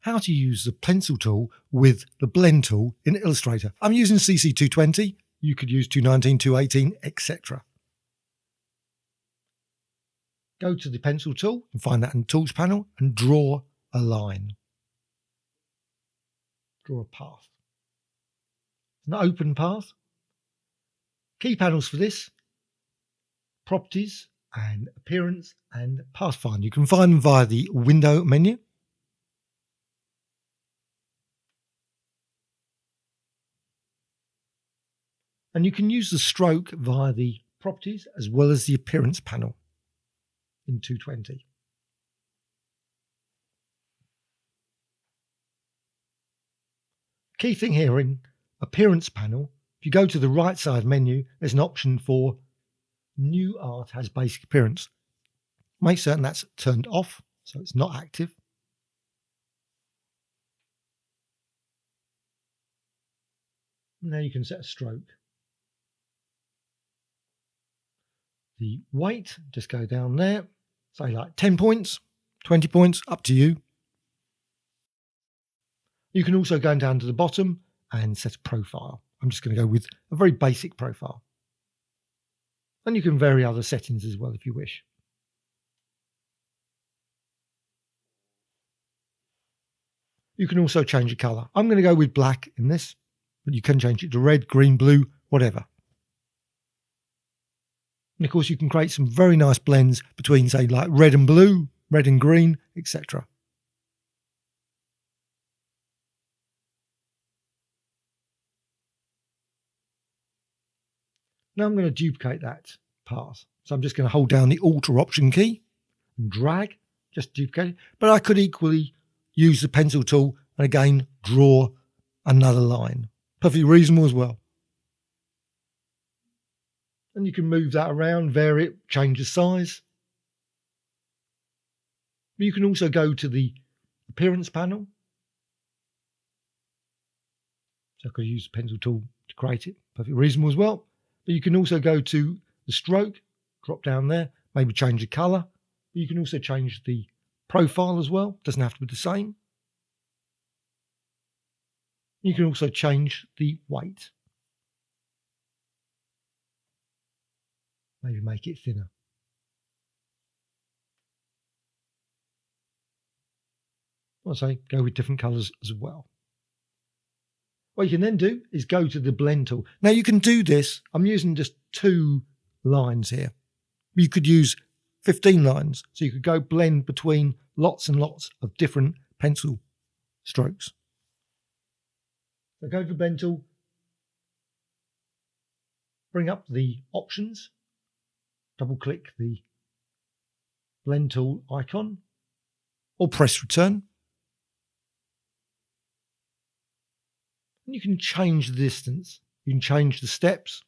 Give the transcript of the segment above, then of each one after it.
how to use the pencil tool with the blend tool in Illustrator. I'm using CC 220. You could use 219, 218, etc. Go to the pencil tool and find that in the Tools panel and draw a line. Draw a path. An open path. Key panels for this: Properties and Appearance and Pathfinder. You can find them via the Window menu. And you can use the stroke via the Properties as well as the Appearance panel in 220. Key thing here in Appearance panel, if you go to the right side menu, there's an option for New Art has Basic Appearance. Make certain that's turned off so it's not active. Now you can set a stroke. The weight, just go down there, say like 10 points, 20 points, up to you. You can also go down to the bottom and set a profile. I'm just going to go with a very basic profile. And you can vary other settings as well if you wish. You can also change the colour. I'm going to go with black in this, but you can change it to red, green, blue, whatever. And of course you can create some very nice blends between, say, like red and blue, red and green, etc. Now I'm going to duplicate that path. So I'm just going to hold down the Alt or Option key and drag, just duplicate it. But I could equally use the pencil tool and again draw another line. Perfectly reasonable as well. And you can move that around, vary it, change the size. But you can also go to the Appearance panel. So I could use the pencil tool to create it. Perfectly reasonable as well. But you can also go to the stroke, drop down there, maybe change the colour. But you can also change the profile as well. Doesn't have to be the same. You can also change the weight. Maybe make it thinner. I'll say go with different colours as well. What you can then do is go to the blend tool. Now you can do this. I'm using just 2 lines here. You could use 15 lines. So you could go blend between lots and lots of different pencil strokes. So go to the blend tool. Bring up the options. Double click the blend tool icon or press return. And you can change the distance, you can change the steps,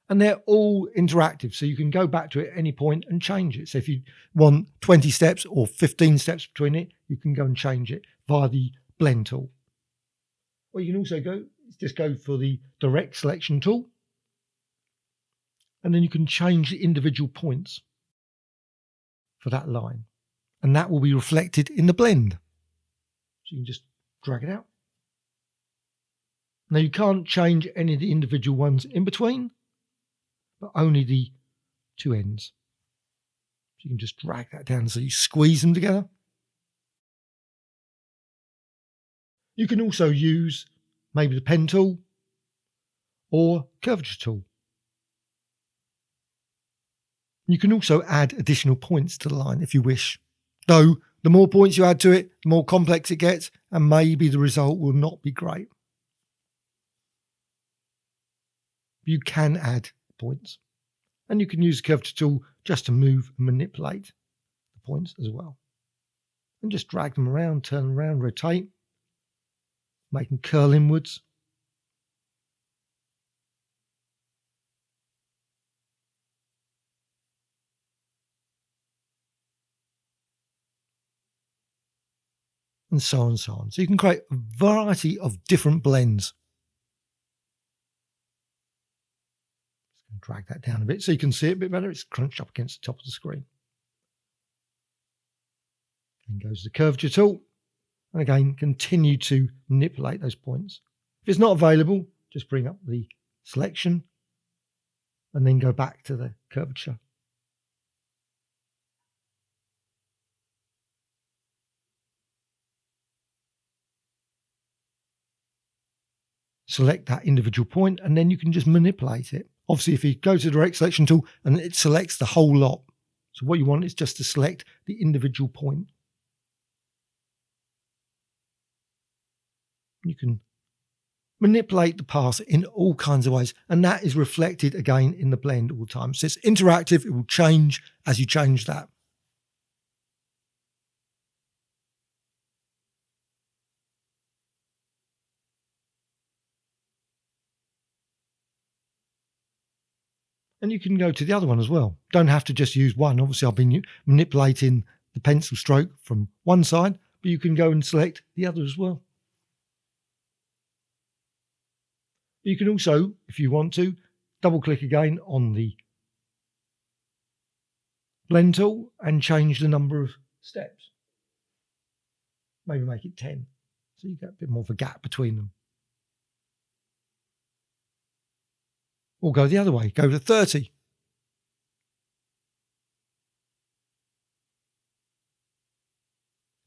and they're all interactive. So you can go back to it at any point and change it. So if you want 20 steps or 15 steps between it, you can go and change it via the blend tool. Or you can also just go for the direct selection tool. And then you can change the individual points for that line. And that will be reflected in the blend. So you can just drag it out. Now you can't change any of the individual ones in between, but only the 2 ends. So you can just drag that down so you squeeze them together. You can also use maybe the pen tool or curvature tool. You can also add additional points to the line if you wish. Though the more points you add to it, the more complex it gets, and maybe the result will not be great. You can add points. And you can use the curvature tool just to move and manipulate the points as well. And just drag them around, turn them around, rotate, make them curl inwards. And so on and so on. So you can create a variety of different blends. Just drag that down a bit so you can see it a bit better. It's crunched up against the top of the screen. Then goes the curvature tool. And again, continue to manipulate those points. If it's not available, just bring up the selection and then go back to the curvature. Select that individual point and then you can just manipulate it. Obviously, if you go to the direct selection tool and it selects the whole lot. So what you want is just to select the individual point. You can manipulate the path in all kinds of ways, and that is reflected again in the blend all the time. So it's interactive, it will change as you change that. And you can go to the other one as well. Don't have to just use one. Obviously, I've been manipulating the pencil stroke from one side, but you can go and select the other as well. You can also, if you want to, double click again on the blend tool and change the number of steps. Maybe make it 10, so you get a bit more of a gap between them. Or go the other way, go to 30.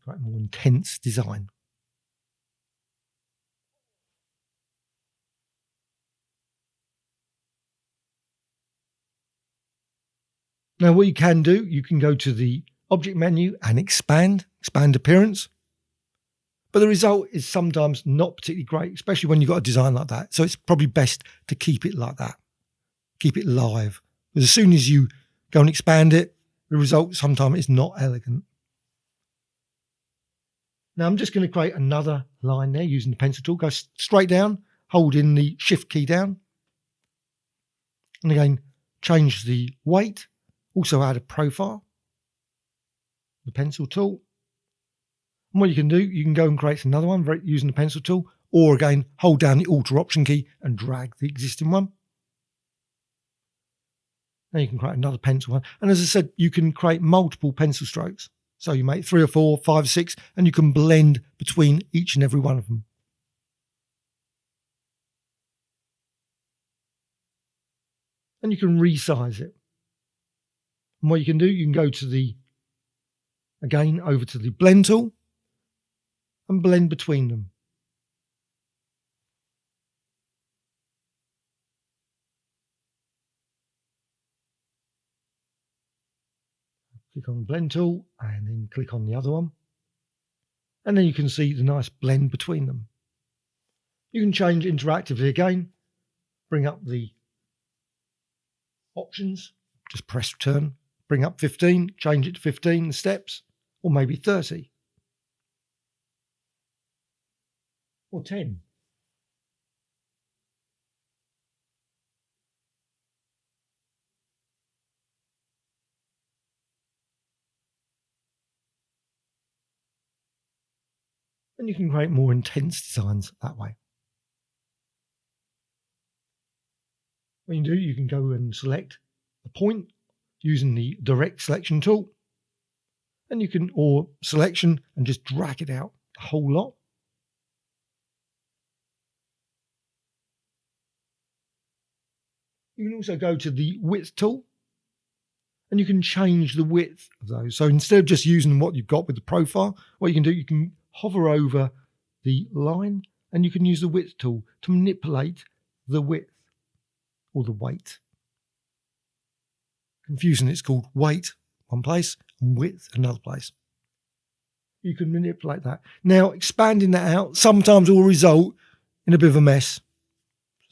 Quite a more intense design. Now what you can do, you can go to the object menu and expand appearance. But the result is sometimes not particularly great, especially when you've got a design like that. So it's probably best to keep it like that. Keep it live. Because as soon as you go and expand it, the result sometimes is not elegant. Now I'm just going to create another line there using the pencil tool. Go straight down, holding the shift key down. And again, change the weight. Also add a profile. The pencil tool. And what you can do, you can go and create another one using the pencil tool, or again, hold down the Alt or Option key and drag the existing one. Now you can create another pencil one. And as I said, you can create multiple pencil strokes. So you make 3 or 4, 5, 6, and you can blend between each and every one of them. And you can resize it. And what you can do, you can go to the, again, over to the blend tool and blend between them. Click on the blend tool and then click on the other one. And then you can see the nice blend between them. You can change interactively again, bring up the options, just press return, bring up 15, change it to 15, the steps, or maybe 30. Or 10. And you can create more intense designs that way. What you can do, you can go and select a point using the direct selection tool. And you can, or selection, and just drag it out a whole lot. You can also go to the width tool and you can change the width of those. So instead of just using what you've got with the profile, what you can do, you can hover over the line and you can use the width tool to manipulate the width or the weight. Confusing, it's called weight one place and width another place. You can manipulate that. Now, expanding that out sometimes will result in a bit of a mess,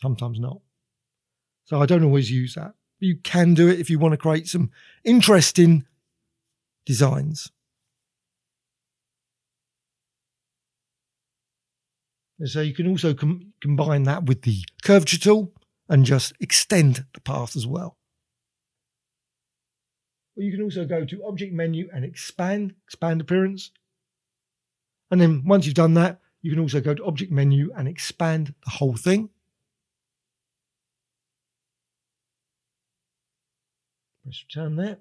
sometimes not. So I don't always use that. But you can do it if you want to create some interesting designs. And so you can also combine that with the curvature tool and just extend the path as well. Or you can also go to Object Menu and expand appearance. And then once you've done that, you can also go to Object Menu and expand the whole thing. Press return there.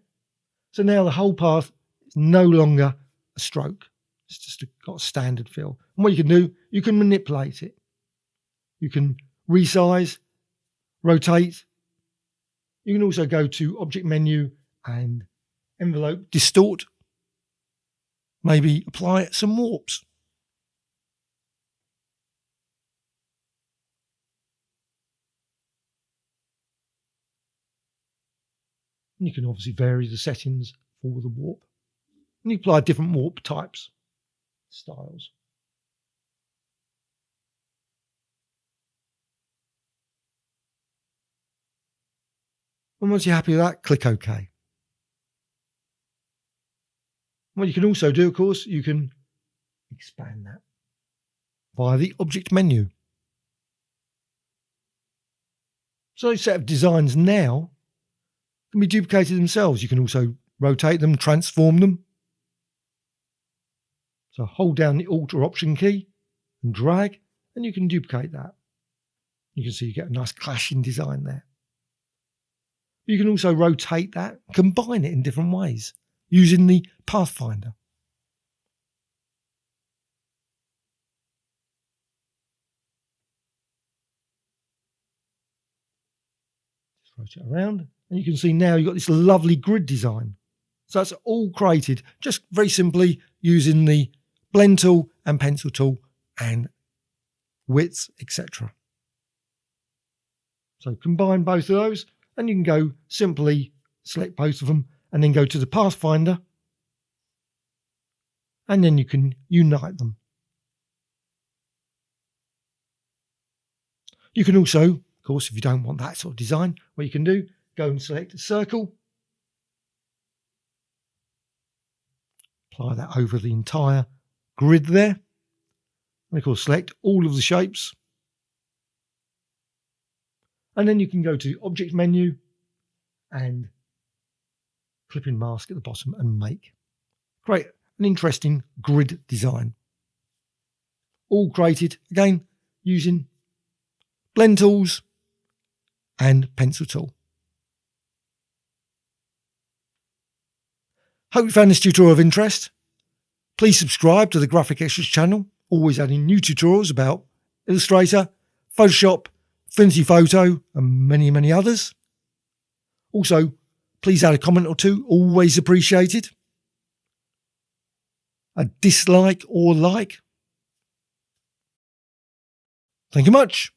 So now the whole path is no longer a stroke. It's just got a standard fill. And what you can do, you can manipulate it. You can resize, rotate. You can also go to Object Menu and Envelope, Distort. Maybe apply some warps. And you can obviously vary the settings for the warp. And you apply different warp types, styles. And once you're happy with that, click OK. What you can also do, of course, you can expand that via the Object menu. So those set of designs now can be duplicated themselves. You can also rotate them, transform them. So hold down the Alt or Option key and drag, and you can duplicate that. You can see you get a nice clashing design there. You can also rotate that, combine it in different ways using the Pathfinder. Just rotate around, and you can see now you've got this lovely grid design. So that's all created just very simply using the blend tool and pencil tool and widths, etc. So combine both of those, and you can go simply select both of them and then go to the Pathfinder, and then you can unite them. You can also, of course, if you don't want that sort of design, what you can do, go and select a circle, apply that over the entire grid there, and of course select all of the shapes, and then you can go to Object Menu and clipping mask at the bottom and make. Great, an interesting grid design. All created, again, using blend tools and pencil tool. Hope you found this tutorial of interest. Please subscribe to the Graphicxtras channel, always adding new tutorials about Illustrator, Photoshop, Affinity Photo and many, many others. Also, please add a comment or two, always appreciated. A dislike or like. Thank you much.